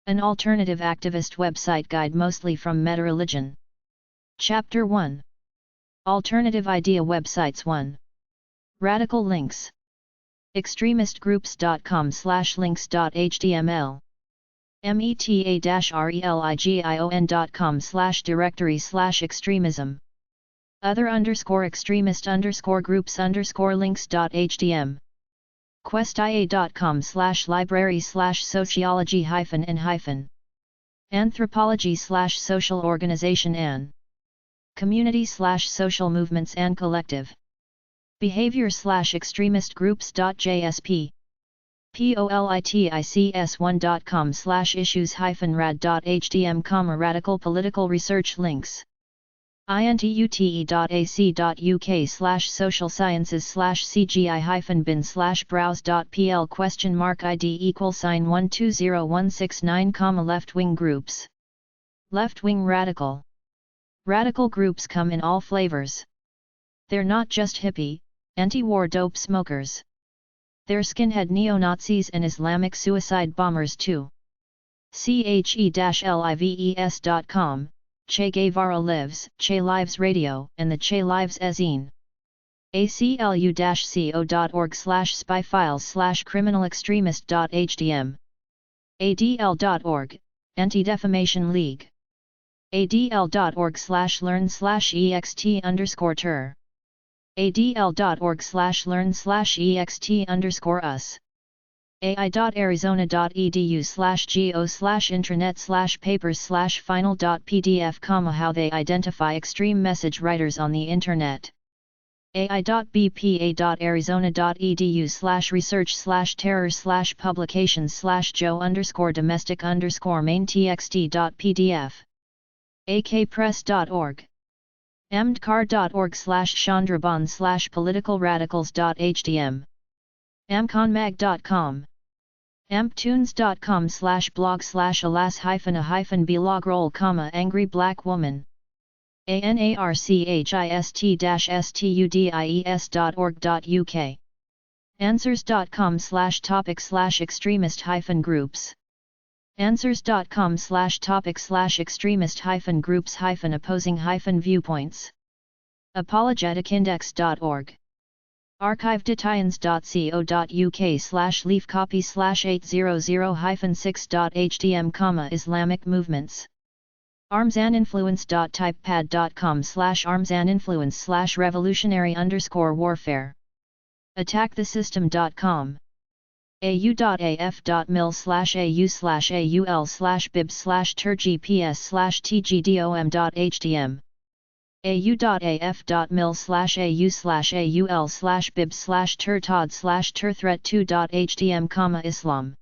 An alternative activist website guide mostly from Meta-Religion. Chapter 1. Alternative idea websites 1. Radical links. extremistgroups.com/links.html meta-religion.com/directory/extremism other_extremist_groups_links.htm questia.com/library/sociology-n- anthropology/social organization an community/social movements and collective behavior/extremistgroups.jsp politics1.issues-rad.htm radical political research links intute.ac.uk/social sciences/cgi-bin/browse.pl !id =12016 left-wing groups. Left-wing radical. Radical groups come in all flavors. They're not just hippie, anti-war dope smokers. They're skinhead neo-Nazis and Islamic suicide bombers too. che-lives.com, Che Guevara Lives, Che Lives Radio, and the Che Lives Ezine. aclu-co.org/spyfiles/criminalextremist.htm adl.org, Anti-Defamation League. adl.org/learn/ext_ter adl.org/learn/ext_us ai.arizona.edu/geo/intranet/papers/final.pdf, how they identify extreme message writers on the internet. ai.bpa.arizona.edu/research/terror/publications/joe_domestic_main.txt.pdf akpress.org amdcar.org/chandraban/politicalradicals.htm amconmag.com amptunes.com/blog/alas-a-blog angry black woman anarchist-studies.org.uk answers.com/topic/extremist-groups answers.com/topic/extremist-groups-opposing-viewpoints apologeticindex.org archivedetians.co.uk/leafcopy/800-6.htm Islamic movements armsaninfluence.typepad.com/armsaninfluence/revolutionary_warfare attackthesystem.com au.af.mil/au/bib/turgps/tgdom.htm au.af.mil/au/bib/turtod/turthreat2.htm Islam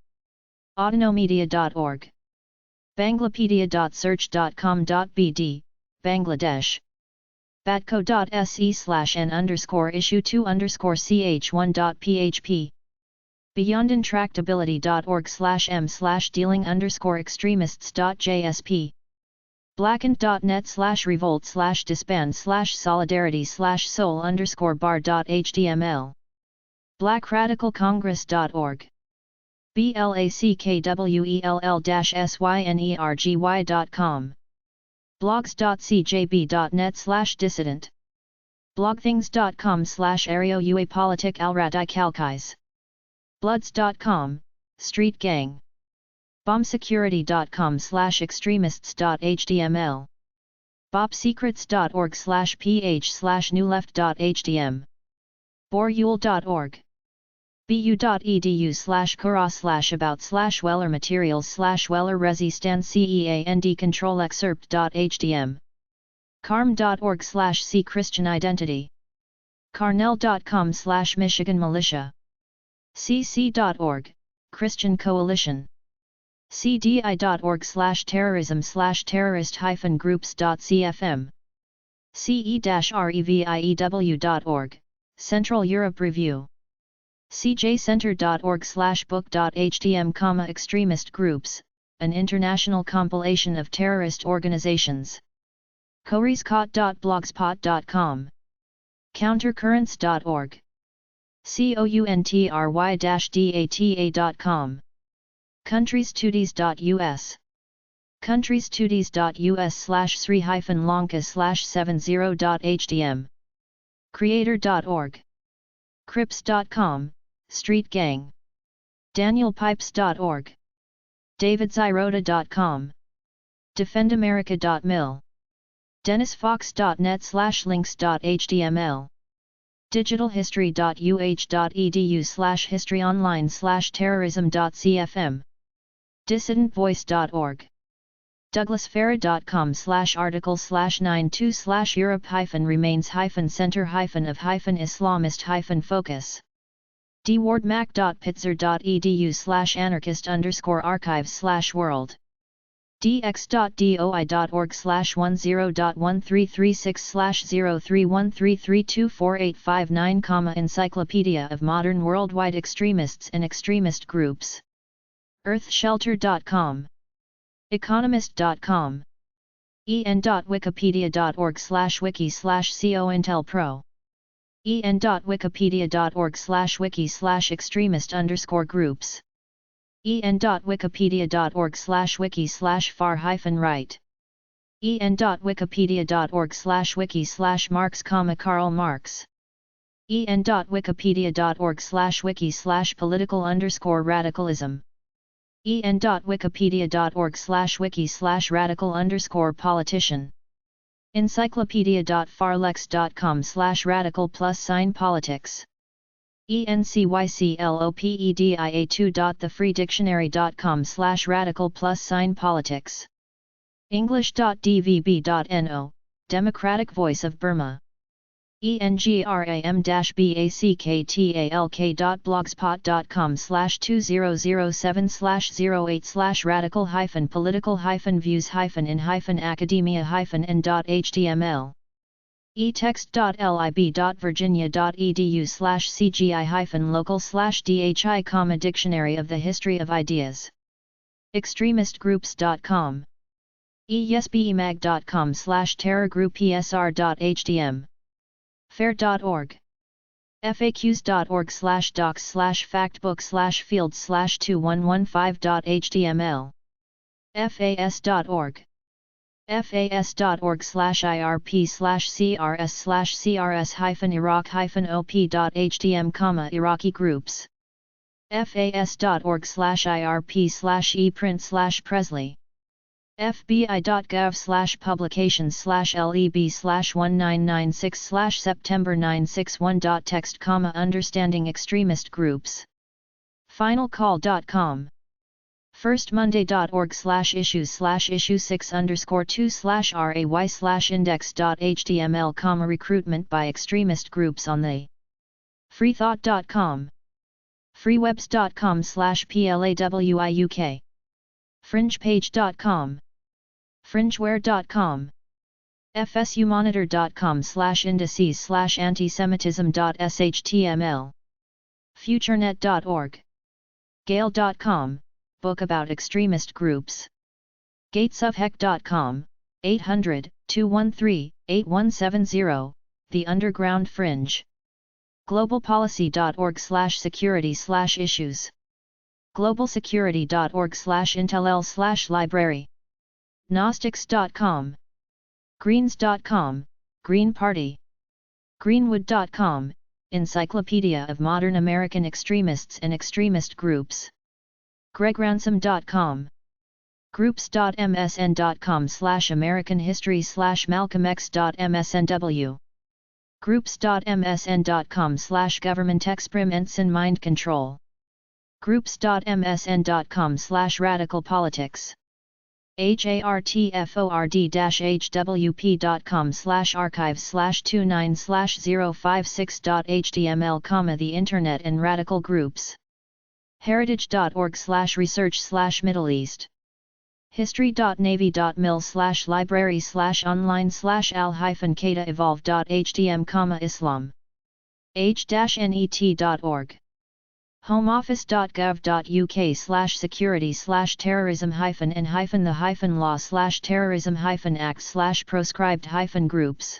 autonomedia.org banglapedia.search.com.bd Bangladesh batco.se/n_issue2_ch1.php beyondintractability.org/m/dealing_extremists.jsp blackened.net/revolt/disband/solidarity/soul_bar.html blackradicalcongress.org blackwell-synergy.com blogs.cjb.net/dissident blogthings.com/areo-ua-politic-al-radicalkais bloods.com, street gang bombsecurity.com/extremists.html bopsecrets.org/ph/newleft.htm borule.org bu.edu/kara/about/weller materials/weller-resi-stand-ceand-control-excerpt.htm carm.org/see Christian identity carnell.com/Michigan militia cc.org, Christian Coalition cdi.org/terrorism/terrorist-groups.cfm ce-review.org, Central Europe Review cjcenter.org/book.htm extremist groups, an international compilation of terrorist organizations couriescot.blogspot.com countercurrents.org country-data.com Countries2ds.us. Countries2ds.us/3-Lanka/70.htm. Creator.org. Crips.com, Street Gang. DanielPipes.org. DavidZyrota.com. DefendAmerica.mil. DennisFox.net/links.html. digitalhistory.uh.edu/historyonline/terrorism.cfm. DissidentVoice.org. DouglasFerret.com/article/92/Europe-remains-center-of-Islamist-focus. dwardmac.pitzer.edu/anarchist_archives/world. dx.doi.org/10.1336/0313324859, Encyclopedia of Modern Worldwide Extremists and Extremist Groups. Earthshelter.com. Economist.com. en.wikipedia.org/wiki/cointelpro. en.wikipedia.org/wiki/extremist_groups. en.wikipedia.org/wiki/far-right. en.wikipedia.org/wiki/Marx, Karl Marx. en.wikipedia.org/wiki/political_radicalism. en.wikipedia.org/wiki/radical_politician. encyclopedia.farlex.com/radical+politics. encyclopedia.thefreedictionary.com/radical+politics. english.dvb.no, Democratic Voice of Burma. engramitalk.blogspot.com/2007/08/radical-political-views-in-academia-n.html. etext.lib.virginia.edu/cgi-local/dhi, Dictionary of the History of Ideas. extremistgroups.com. esbemag.com/terrorgroup.esr.htm. fair.org. faqs.org/docs/factbook/fields/2115.html. fas.org. fas.org/irp/crs/crs-iraq-op.htm, Iraqi groups. fas.org/irp/eprint/Presley. fbi.gov/publications/leb/1996/September 961.txt, understanding extremist groups. finalcall.com. firstmonday.org/issue6_2/ray/index.html, recruitment by extremist groups on the freethought.com. freewebs.com/plawiuk. fringepage.com. fringeware.com. fsumonitor.com/indices/antisemitism.html. futurenet.org. gale.com, book about extremist groups. gatesofheck.com, 800-213-8170, The Underground Fringe. globalpolicy.org/security/issues. globalsecurity.org/intell/library. gnostics.com. greens.com, Green Party. greenwood.com, Encyclopedia of Modern American Extremists and Extremist Groups. gregransom.com. groups.msn.com/americanhistory/malcolmx.msnw. groups.msn.com/governmentexperiments in mind control. groups.msn.com/radicalpolitics. hartford-hwd-hwp.com/archives/29/056.html, the Internet and radical groups. heritage.org/research/Middle East. history.navy.mil/library/online/al-qaeda-evolve.htm, Islam. h-net.org. homeoffice.gov.uk/security/terrorism-law/terrorism-act/proscribed-groups.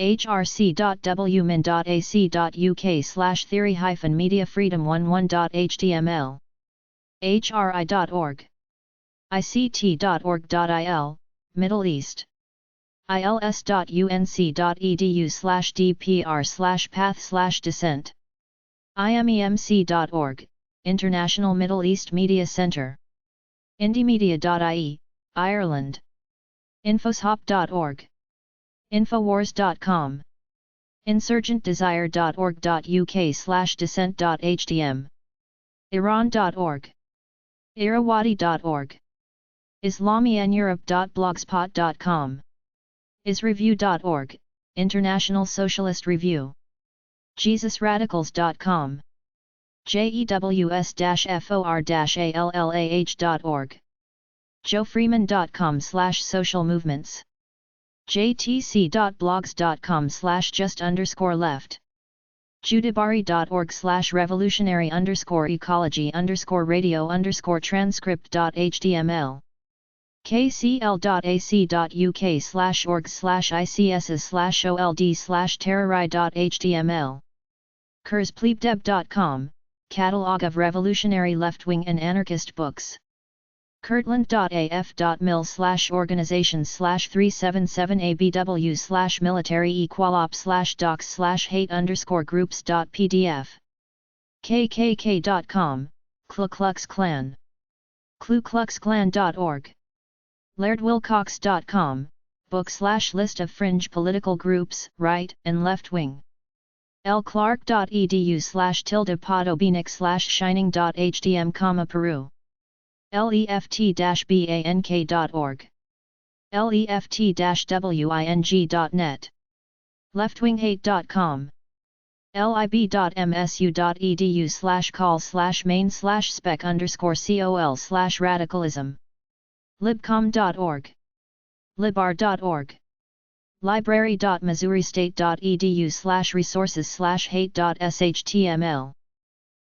hrc.wmin.ac.uk/theory-media freedom11.html. HRI.org. ICT.org.il, Middle East. ils.unc.edu/dpr/path/descent. IMEMC.org, International Middle East Media Center. Indiemedia.ie, Ireland. Infoshop.org. Infowars.com. insurgentdesire.org.uk/descent.htm. Iran.org. Irrawaddy.org. Islamianeurope.blogspot.com. Isreview.org, International Socialist Review. JesusRadicals.com. jews-for-allah.org. joefreeman.com/social movements. jtc.blogs.com/just_left. judibari.org/revolutionary_ecology_radio_transcript.html. kcl.ac.uk/orgs/ics/old/terrori.html. kurzplebdeb.com, Catalog of Revolutionary Left-Wing and Anarchist Books. kurtland.af.mil/organizations/377ab/docs/hate_groups.pdf. kkk.com, Ku Klux Klan. KluKluxKlan.org. lairdwilcox.com, book/list of fringe political groups, right and left wing. lclark.edu/tilde-podobenic/shining.htm, Peru. left-bank.org. left-wing.net. leftwinghate.com. lib.msu.edu/call/main/spec_col/radicalism. libcom.org. libar.org. library.missouriState.edu/resources/hate.html.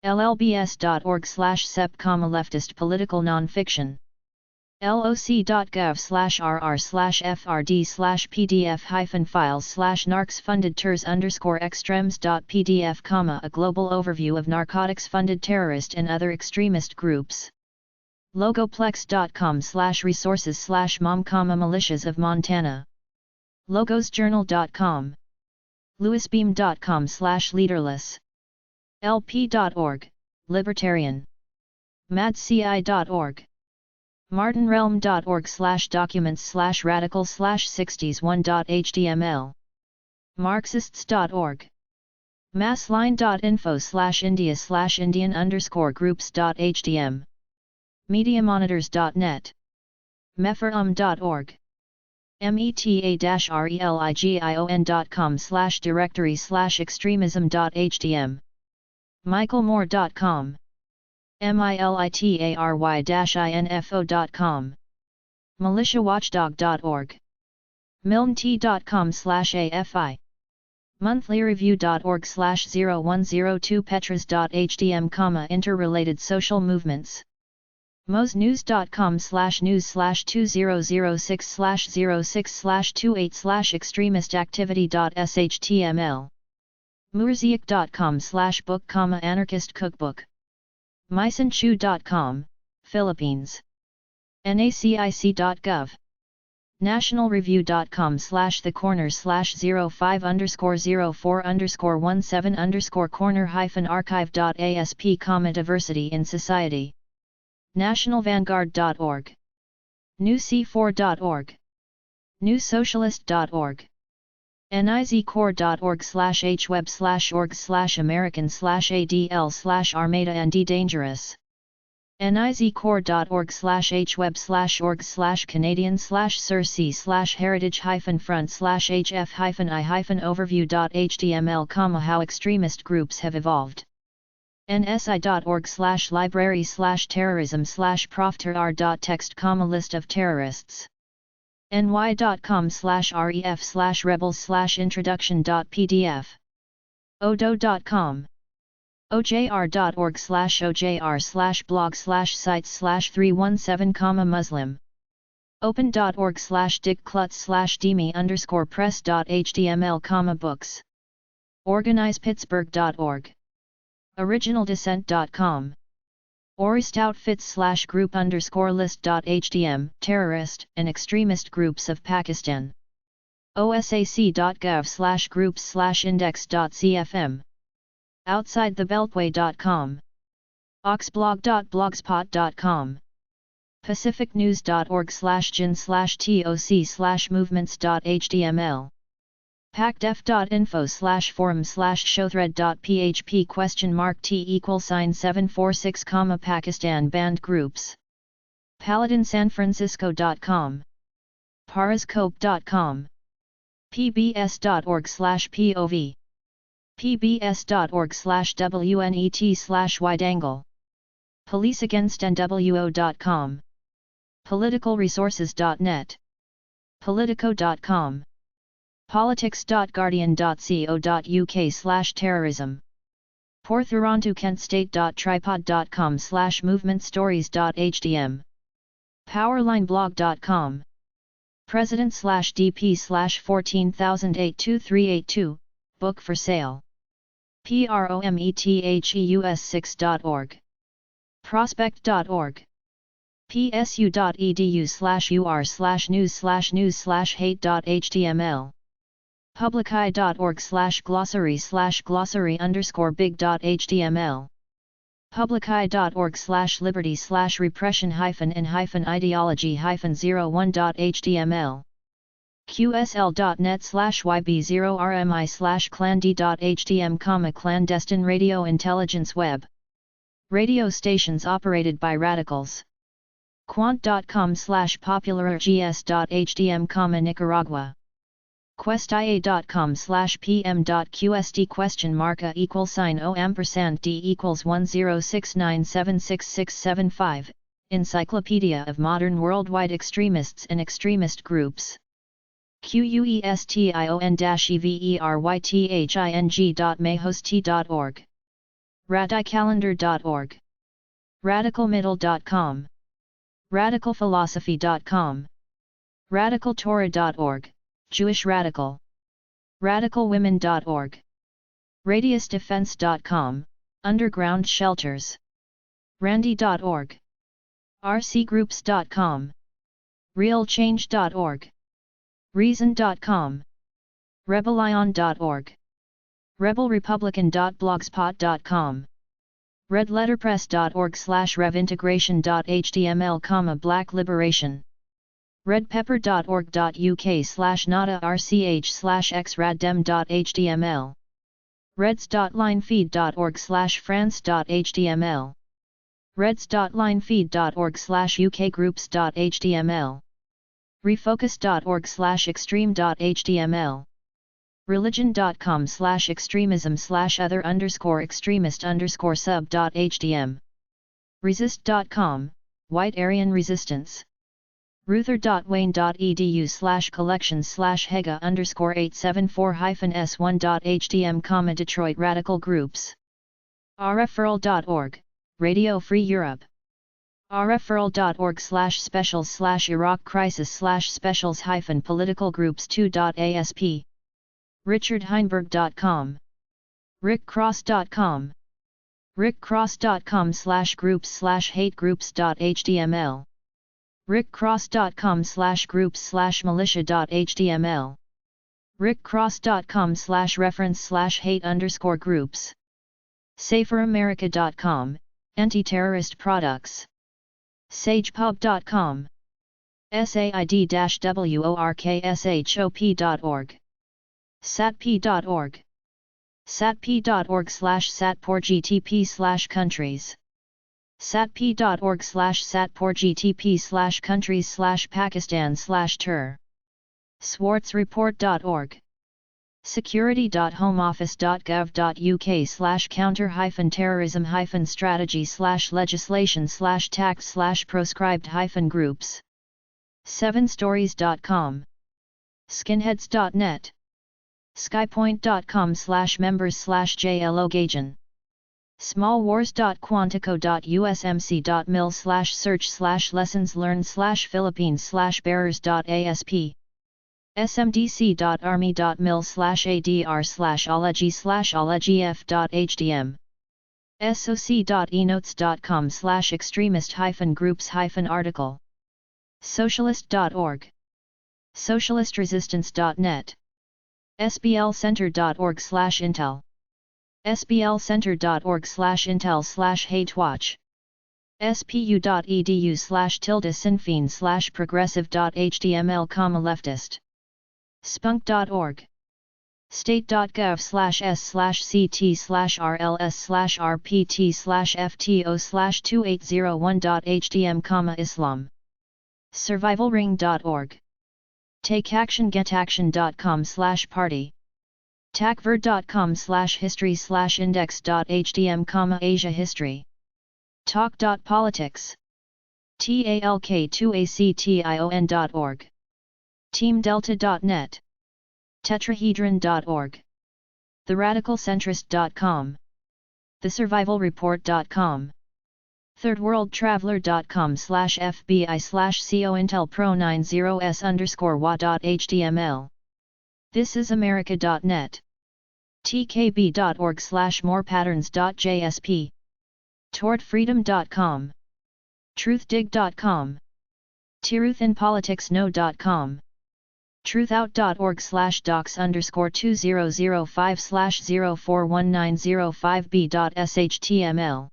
llbs.org/sep, leftist political nonfiction. loc.gov/rr/frd/pdf-files/narcs-funded tours_extrems.pdf, a global overview of narcotics-funded terrorist and other extremist groups. logoplex.com/resources/mom, militias of Montana. logosjournal.com. lewisbeam.com/leaderless. lp.org, Libertarian. madci.org. martinrealm.org/documents/radical/60s1.html. marxists.org. massline.info/india/indian_groups.htm. mediamonitors.net. meferum.org. meta-religion.com/directory/extremism.htm. michaelmoore.com. military-info.com. militiawatchdog.org. milnt.com/afi. monthlyreview.org/0102petras.htm, interrelated social movements. mosnews.com/news/2006/06/28/extremistactivity.html. murzaic.com/book, anarchist cookbook. mysanchu.com, Philippines. nacic.gov. nationalreview.com/05_04_17_corner-archive.asp, diversity in society. nationalvanguard.org. newc4.org. newsocialist.org. nizcorp.org/hweb/org/american/adl/armada and dangerous. nizcorp.org/hweb/org/canadian/circ/heritage-front/hf-i-overview.html, how extremist groups have evolved. nsi.org/library/terrorism/profterr.text, list of terrorists. ny.com/ref/rebels/introduction.pdf. odo.com. ojr.org/ojr/blog/sites/317, Muslim. open.org/dickklutz/demi_press.html, books. organizepittsburgh.org. originaldissent.com. oristoutfits/group_list.hdm terrorist and extremist groups of Pakistan. osac.gov/groups/index.cfm. OutsideTheBeltway.com. oxblog.blogspot.com. pacificnews.org/gin/toc/movements.html. pacdef.info/forum/showthread.php?t=746, Pakistan banned groups. paladinsanfrancisco.com. parascope.com. pbs.org/pov. pbs.org/wnet/wideangle. policeagainstnwo.com. politicalresources.net. politico.com. politics.guardian.co.uk/terrorism. porthorontukenstate.tripod.com/movementstories.hdm. powerlineblog.com. president/dp/140082382, book for sale. prometheus6.org. prospect.org. psu.edu/ur/news/hate.html. publici.org/glossary/glossary_big.html. publici.org/liberty/repression-ideology-01.html. qsl.net/yb0rmi/cland.htm, clandestine radio intelligence web. Radio stations operated by radicals. quant.com/popularrgs.htm, Nicaragua. questia.com/pm.qst?o$d=1069766675, Encyclopedia of Modern Worldwide Extremists and Extremist Groups. question.everything.mayhost.org. radicalendar.org. radicalmiddle.com. radicalphilosophy.com. radicaltorah.org, Jewish Radical. radicalwomen.org. radiusdefense.com, underground shelters. randy.org. rcgroups.com. realchange.org. reason.com. rebellion.org. rebelrepublican.blogspot.com. redletterpress.org/revintegration.html, Black Liberation. redpepper.org.uk/nada/rch/xraddem.html. reds.linefeed.org/france.html. reds.linefeed.org/ukgroups.html. refocus.org/extreme.html. religion.com/extremism/other_extremist_sub.htm. resist.com, White Aryan Resistance. ruther.wayne.edu/collections/hega_874-s1.htm, Detroit Radical Groups. rfurl.org, Radio Free Europe. rfurl.org/specials/Iraq Crisis/specials-political groups 2.asp. richardheinberg.com. rickcross.com. rickcross.com/groups/hategroups.html. rickcross.com/groups/militia.html. rickcross.com/reference/hate_groups. saferamerica.com, anti-terrorist products. sagepub.com. said-workshop.org. satp.org. satp.org/satporgtp/countries. satp.org/satporgtp/countries/Pakistan/tur. swartzreport.org. security.homeoffice.gov.uk/counter-terrorism-strategy/legislation/tax/proscribed-groups. 7stories.com. skinheads.net. skypoint.com/members/jlogajan. smallwars.quantico.usmc.mil/search/lessons-learned/philippines/bearers.asp. smdc.army.mil/adr/ology/ologf.hdm. soc.enotes.com/extremist-groups-article. Socialist.org. Socialistresistance.net. sblcenter.org/intel. sblcenter.org/intel/hatewatch. spu.edu/tilde-sinfin/progressive.html, spunk.org. state.gov/s/ct/rls/rpt/fto/2801.htm, Islam. survivalring.org. takeaction.getaction.com/party. tacver.com/history/index.htm, Asia history. talk.politics. talk2action.org. teamdelta.net. tetrahedron.org. theradicalcentrist.com. thesurvivalreport.com. thirdworldtraveler.com/fbi/cointelpro90s_wa.html. thisisamerica.net. tkb.org/morepatterns.jsp. tortfreedom.com. truthdig.com. tiruthinpoliticsno.com. truthout.org/docs_2005/041905b.shtml.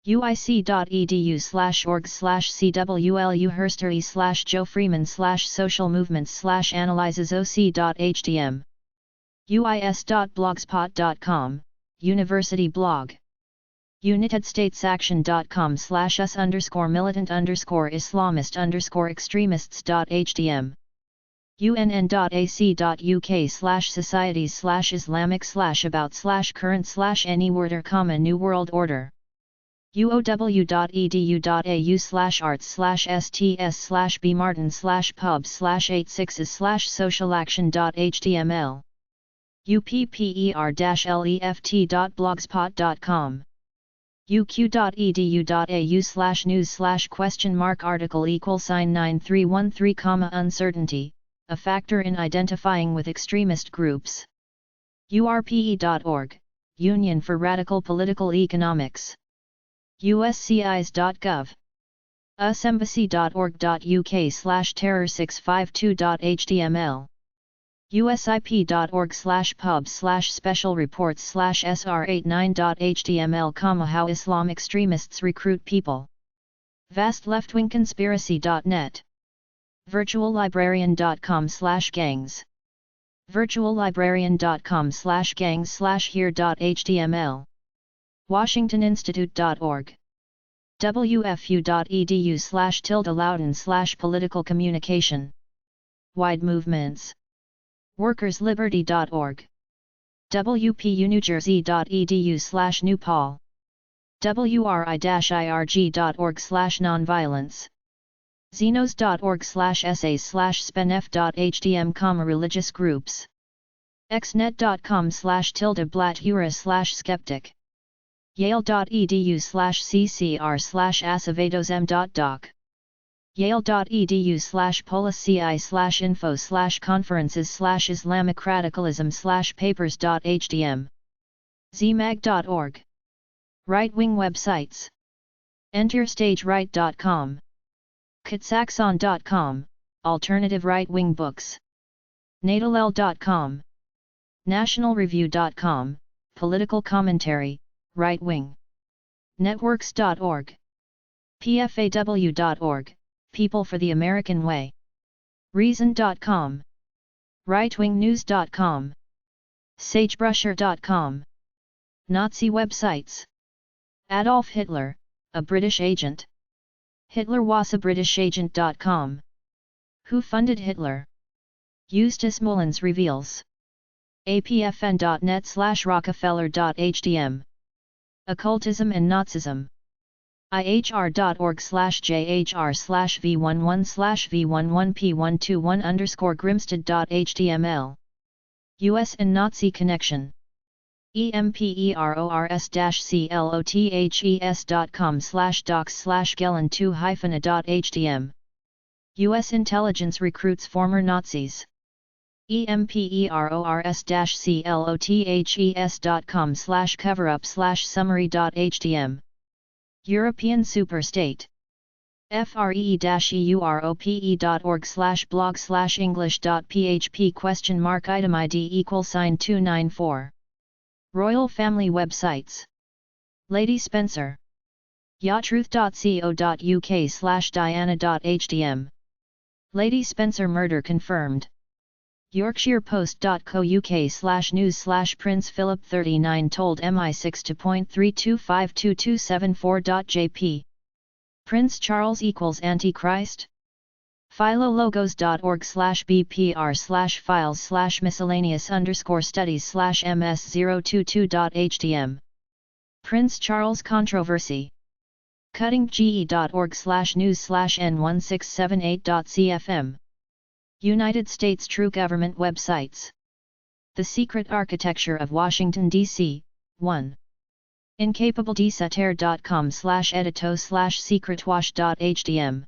uic.edu/org/cwlu/history/joe freeman/social movements/analyzesoc.htm. uis.blogspot.com, University blog. unitedstates.action.com/us_militant_islamist_extremists.htm. unn.ac.uk/societies/islamic/about/current/any worder, new world order. uow.edu.au/arts/sts/bmartin/pubs/86s/socialaction.html. upper-left.blogspot.com. uq.edu.au/news/?article =$931 uncertainty, a factor in identifying with extremist groups. urpe.org, Union for Radical Political Economics. uscis.gov. usembassy.org.uk/terror652.html. usip.org/pubs/special reports/sr89.html, how Islam extremists recruit people. vastleftwingconspiracy.net. virtuallibrarian.com/gangs. virtuallibrarian.com/gangs/here.html. washingtoninstitute.org. wfu.edu/Loudon/political communication. Wide movements. workersliberty.org. wpunewjersey.edu/newpal. wri-irg.org/nonviolence. zenos.org/essays/spenf.htm, religious groups. xnet.com/blatura/skeptic. yale.edu/ccr/acevedosm.doc. yale.edu/polisci/info/conferences/Islamic radicalism/papers.htm. zmag.org. Right-wing websites. enterstageright.com. katsaxon.com, alternative right-wing books. natalel.com. nationalreview.com, political commentary, right-wing. networks.org. pfaw.org, People for the American Way. reason.com. rightwingnews.com. sagebrusher.com. Nazi websites. Adolf Hitler, a British agent. Hitler was a British agent.com. Who funded Hitler? Eustace Mullins reveals. apfn.net/rockefeller.htm. Occultism and Nazism. ihr.org/jhr/v11p121_grimstad.html. US and Nazi connection. emperors-clothes.com/docs/gelen2-a.htm. US intelligence recruits former Nazis. emperors-clothes.com/coverup/summary.htm European Superstate free-europe.org/blog/english.php ?item ID =294 Royal Family Websites Lady Spencer yatruth.co.uk/diana.htm Lady Spencer murder confirmed yorkshirepost.co.uk/news/ Prince Philip 39 told MI6 2.325227.jp Prince Charles equals Antichrist? philologos.org/bpr/files/miscellaneous_studies/ms022.htm Prince Charles controversy cuttingge.org/news/n1678.cfm United States True Government Websites The Secret Architecture of Washington, D.C. 1. incapabledesatire.com/edito/secretwash.htm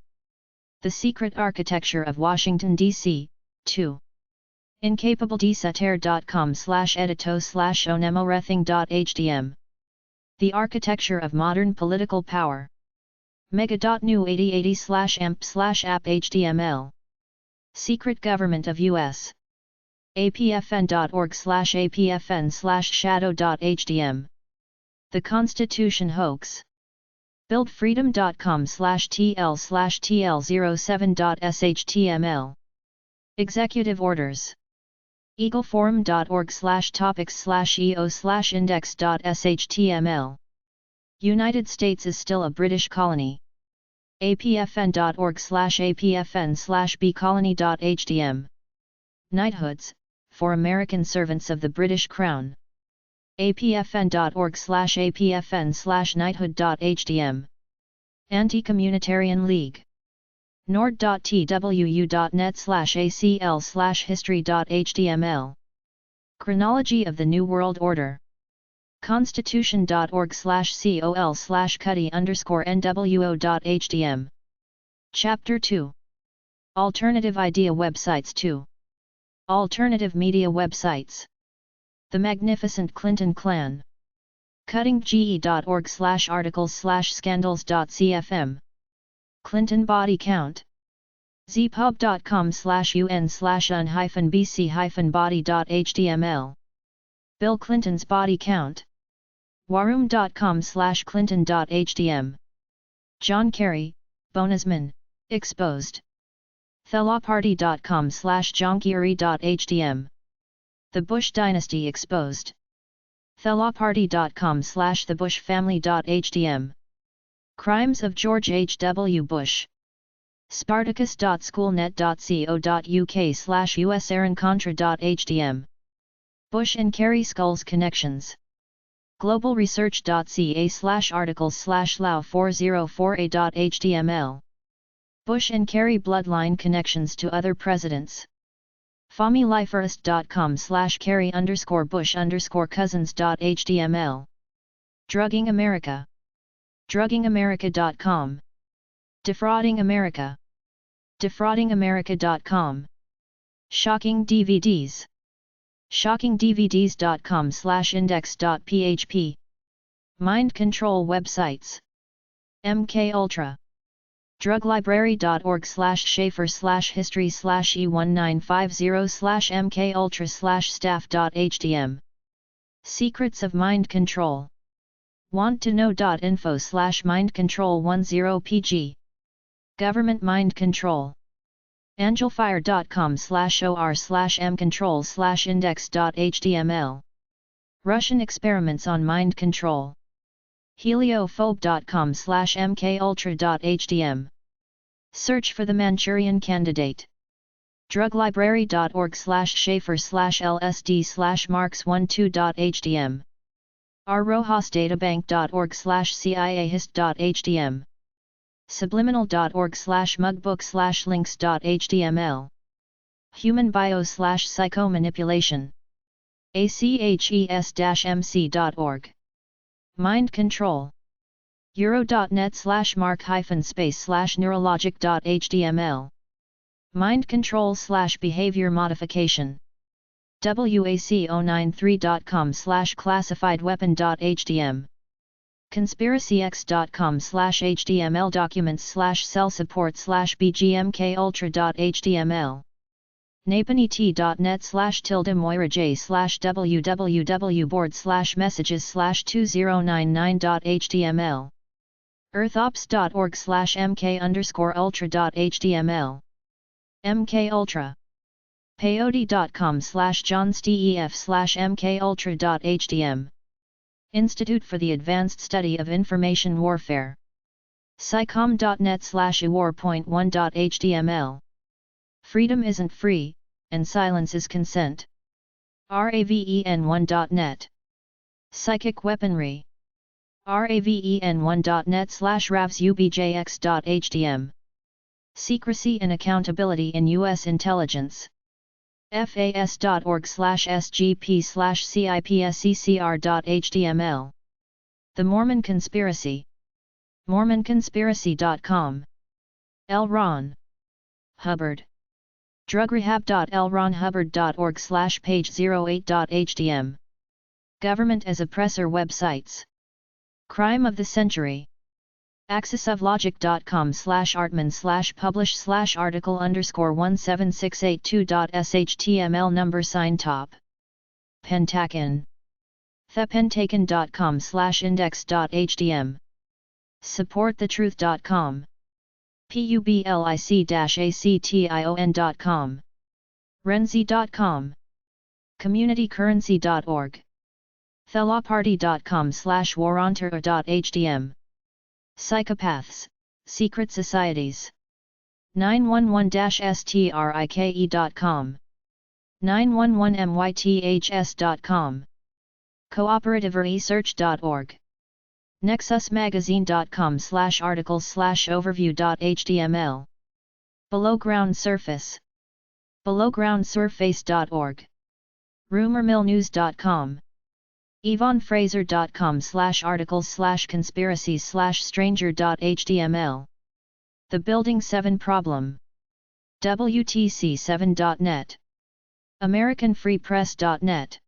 The Secret Architecture of Washington, D.C. 2. incapabledesatire.com/edito/onemorething.htm The Architecture of Modern Political Power mega.new8080/amp/app.html Secret Government of U.S. apfn.org/apfn/shadow.htm The Constitution Hoax buildfreedom.com/tl/tl07.shtml Executive Orders eagleforum.org/topics/eo/index.shtml United States is still a British colony apfn.org/apfn/bcolony.htm Knighthoods, for American servants of the British Crown apfn.org/apfn/knighthood.htm Anti-Communitarian League nord.twunet/acl/history.html Chronology of the New World Order constitution.org/col/cuddy_nwo.htm Chapter 2 Alternative Idea Websites 2 Alternative Media Websites The Magnificent Clinton Clan cuttingge.org/articles/scandals.cfm Clinton Body Count zpub.com/un-bc-body.html Bill Clinton's Body Count waroom.com/clinton.htm John Kerry, Bonasman, exposed thellaparty.com/johnkerry.htm The Bush Dynasty exposed thellaparty.com/thebushfamily.htm Crimes of George H. W. Bush spartacus.schoolnet.co.uk/USAroncontra.htm Bush and Kerry Skulls Connections globalresearch.ca/articles/lao4048.html Bush and Kerry Bloodline Connections to Other Presidents FamilyLifeRist.com/Kerry_Bush_cousins.html Drugging America druggingamerica.com Defrauding America defraudingamerica.com Shocking DVDs shockingdvds.com/index.php Mind Control Websites MKUltra druglibrary.org/schaefer/e1950/mkultra/staff.htm Secrets of Mind Control wanttoknow.info/mindcontrol10pg Government Mind Control angelfire.com/or/mcontrol/index.html Russian Experiments on Mind Control heliophobe.com/mkultra.htm Search for the Manchurian Candidate druglibrary.org/schaefer/lsd/marks12.htm rrojasdatabank.org/ciahist.htm subliminal.org/mugbook/links.html Human bio/psychomanipulation aches-mc.org Mind Control euro.net/mark-space/neurologic.html Mind Control/behavior modification wac093.com/classifiedweapon.hdm conspiracyx.com/hdml documents/cell support/bgmkultra.html napanet.net/moira/j/www.board/messages/2099.html earthops.org/mk_ultra.html mkultra peyote.com/johnstef/mkultra.htm Institute for the Advanced Study of Information Warfare scicom.net/iwar.1.html Freedom isn't free, and silence is consent. raven1.net Psychic Weaponry raven1.net/ravsubjx.htm Secrecy and Accountability in U.S. Intelligence fas.org/sgp/cipsccr.html The Mormon Conspiracy mormonconspiracy.com L. Ron Hubbard drugrehab.lronhubbard.org/page08.htm Government as Oppressor Websites Crime of the Century axisoflogic.com/artman/article_17682.shtml number sign top Pentagon thepentagon.com/index.htm supportthetruth.com public-action.com renzi.com communitycurrency.org thellaparty.com/waronter.htm Psychopaths, Secret Societies 911-strike.com 911myths.com cooperativeresearch.org nexusmagazine.com/articles/overview.html Belowground Surface belowgroundsurface.org rumormillnews.com yvonneFraser.com/articles/conspiracies/stranger.html The Building 7 Problem WTC7.net AmericanFreePress.net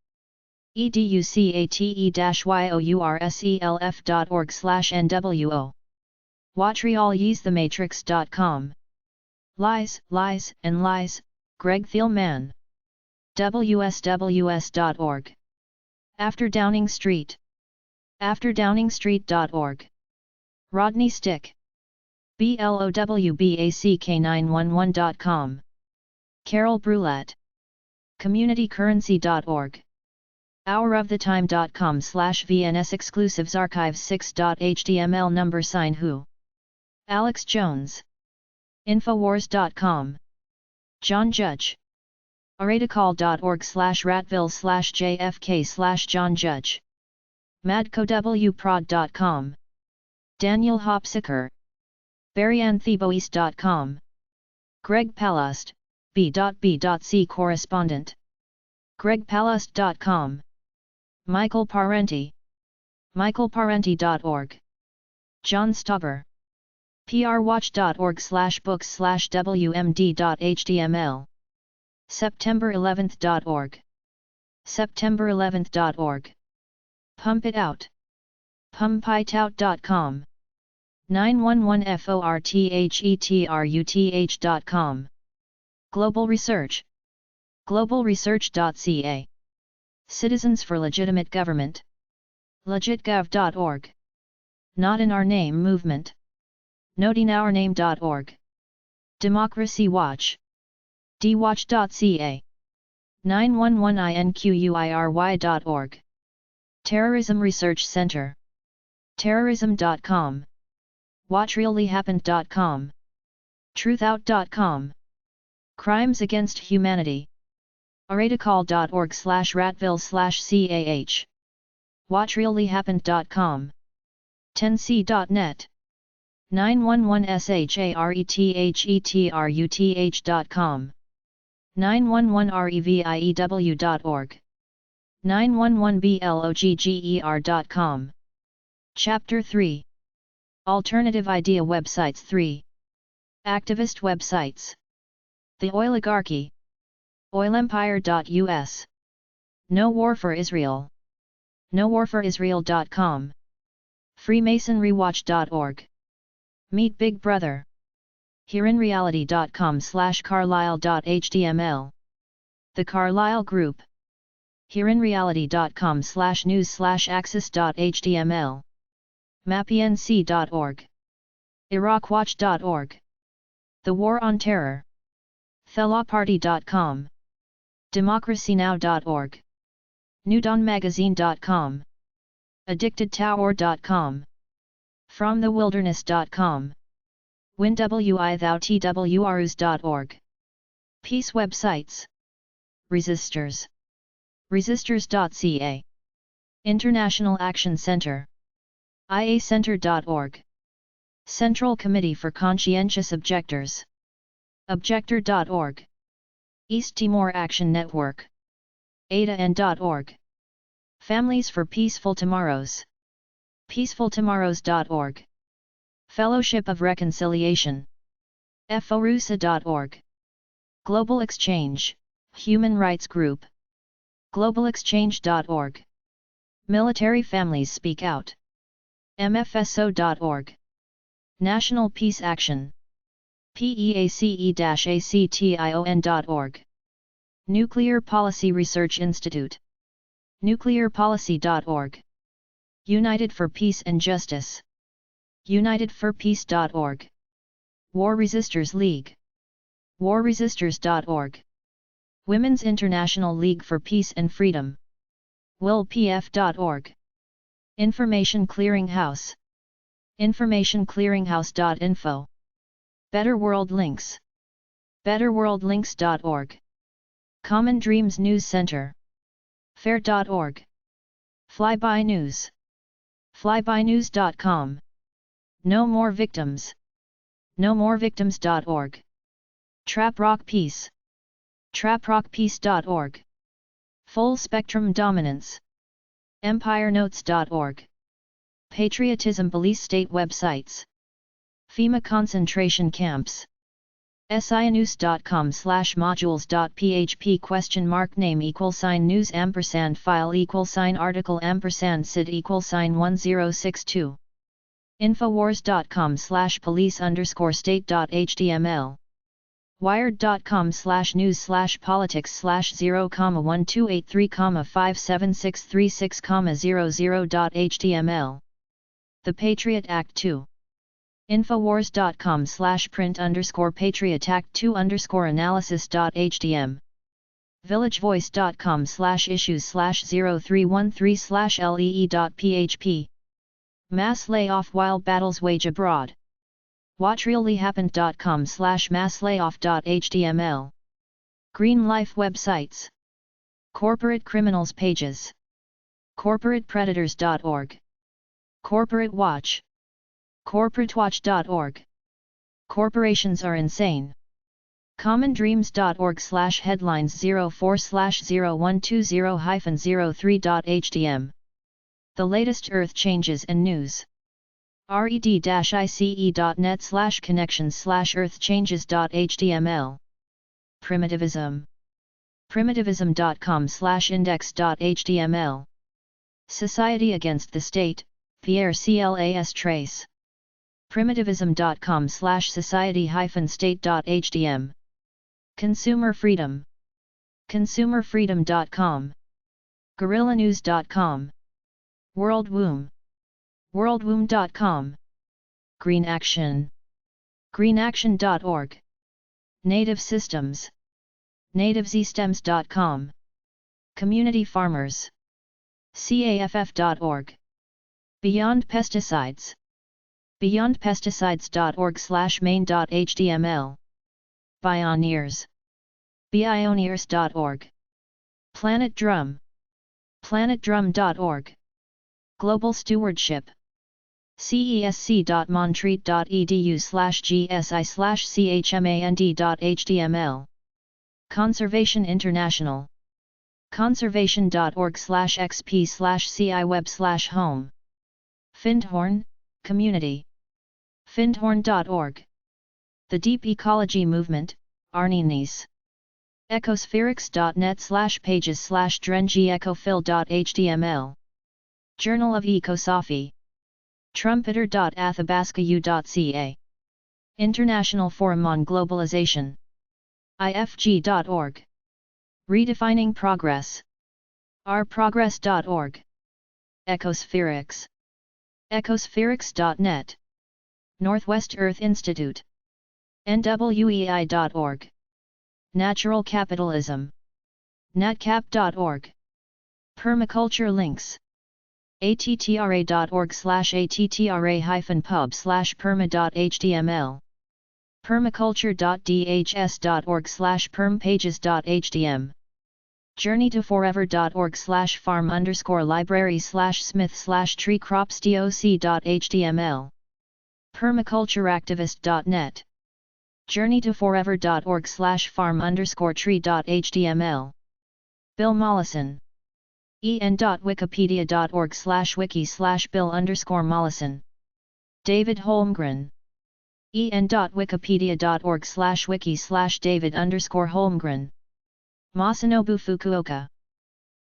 educate-yourself.org/NWO WatrialYesTheMatrix.com Lies, Lies, and Lies, Greg Thielman WSWS.org After Downing Street AfterDowningstreet.org Rodney Stick BLOWBACK911.com Carol Brulette CommunityCurrency.org HourOfTheTime.com/VNS Exclusives Archives 6.html number sign who Alex Jones Infowars.com John Judge Araticall.org/ratville/JFK/John Judge madcowprod.com Daniel Hopsicker BarryAnnTheboist.com Greg Palast B.B.C correspondent gregpalast.com Michael Parenti michaelparenti.org John Stauber prwatch.org/books/wmd.html September11th.org September11th.org Pump It Out pumpitout.com 911forthetrutH.com Global Research globalresearch.ca Citizens for Legitimate Government legitgov.org Not in Our Name Movement notinourname.org Democracy Watch dwatch.ca 911inquiry.org Terrorism Research Center terrorism.com whatreallyhappened.com truthout.com Crimes Against Humanity araticall.org/ratville/cah whatreallyhappened.com 10c.net 911sharethethruth.com 911review.org 911blogger.com Chapter 3 Alternative Idea Websites 3 Activist Websites The Oiligarchy oilempire.us No War for Israel. NoWarForIsrael.com. FreemasonryWatch.org. Meet Big Brother. HereInReality.com/Carlisle.html. The Carlisle Group. HereInReality.com/news/axis.html. MapENC.org. IraqWatch.org. The War on Terror. ThelawParty.com. DemocracyNow.org. NewDawnMagazine.com. AddictedTower.com. FromTheWilderness.com. WinWIThoutTWRUs.org. Peace websites. Resistors. Resistors.ca. International Action Center. IACenter.org. Central Committee for Conscientious Objectors. Objector.org. East Timor Action Network. ADAN.org. Families for Peaceful Tomorrows. peacefultomorrows.org. Fellowship of Reconciliation. FORUSA.org. Global Exchange, Human Rights Group. globalexchange.org. Military Families Speak Out. MFSO.org. National Peace Action. PEACE-ACTION.org. Nuclear Policy Research Institute. Nuclearpolicy.org. United for Peace and Justice. UnitedForPeace.org. War Resisters League. warresisters.org. Women's International League for Peace and Freedom. WILPF.org. Information Clearinghouse. informationclearinghouse.info. Better World Links. betterworldlinks.org. Common Dreams News Center. fair.org. Flyby News. flybynews.com. No More Victims. nomorevictims.org. Trap Rock Peace. traprockpeace.org. Full Spectrum Dominance. empirenotes.org. Patriotism Police State Websites. FEMA Concentration Camps. sinews.com/modules.php !name =news &file =article &sid =1062. infowars.com/police_state.html. wired.com/news/politics/0,12830,57636,00.html. The Patriot Act 2. infowars.com/print_Patriot Act 2_analysis.htm. villagevoice.com/issues/0313/lee.php. Mass layoff while battles wage abroad. whatreallyhappened.com/masslayoff.html. Green Life websites. Corporate criminals pages. corporatepredators.org. Corporate Watch. corporatewatch.org. Corporations are insane. commondreams.org/headlines 04/0120-03.htm. The latest Earth changes and news. red-ice.net/connections/earthchanges.html. Primitivism. primitivism.com/index.html. Society Against the State, Pierre Clas Trace. primitivism.com/society-state.htm. Consumer Freedom. consumerfreedom.com. guerrillanews.com. World Womb. worldwomb.com. Green Action. greenaction.org. Native Systems. nativesystems.com. Community Farmers. caff.org. Beyond Pesticides. beyondpesticides.org/main.html. Bioneers. bioneers.org. Planet Drum. planetdrum.org. Global Stewardship. cesc.montreat.edu/gsi/chmand.html. Conservation International. conservation.org/xp/ciweb/home. Findhorn, Community. findhorn.org. The Deep Ecology Movement, Arnie Nice. ecospherics.net/pages/drengy-ecophil.html. Journal of Ecosophy. Trumpeter.athabascau.ca. International Forum on Globalization. ifg.org. Redefining Progress. rprogress.org. Ecospherics. ecospherics.net. Northwest Earth Institute. nwei.org. Natural Capitalism. natcap.org. Permaculture links. attra.org/attra-pub/perma.html. permaculture.dhs.org/permpages.htm. journeytoforever.org/farm_library/smith/treecropsdoc.html. permacultureactivist.net. journeytoforever.org/farm_tree.html. Bill Mollison. en.wikipedia.org/wiki/Bill_Mollison. David Holmgren. en.wikipedia.org/wiki/David_Holmgren. Masanobu Fukuoka.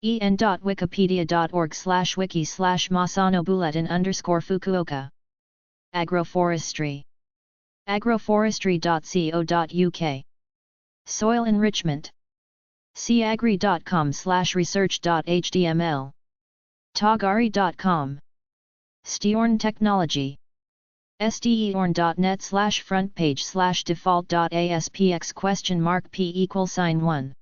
en.wikipedia.org/wiki/Masanobu_Fukuoka. Agroforestry. agroforestry.co.uk. Soil enrichment. cagri.com/research.html. tagari.com. Steorn Technology. steorn.net/frontpage/default.aspx?p=1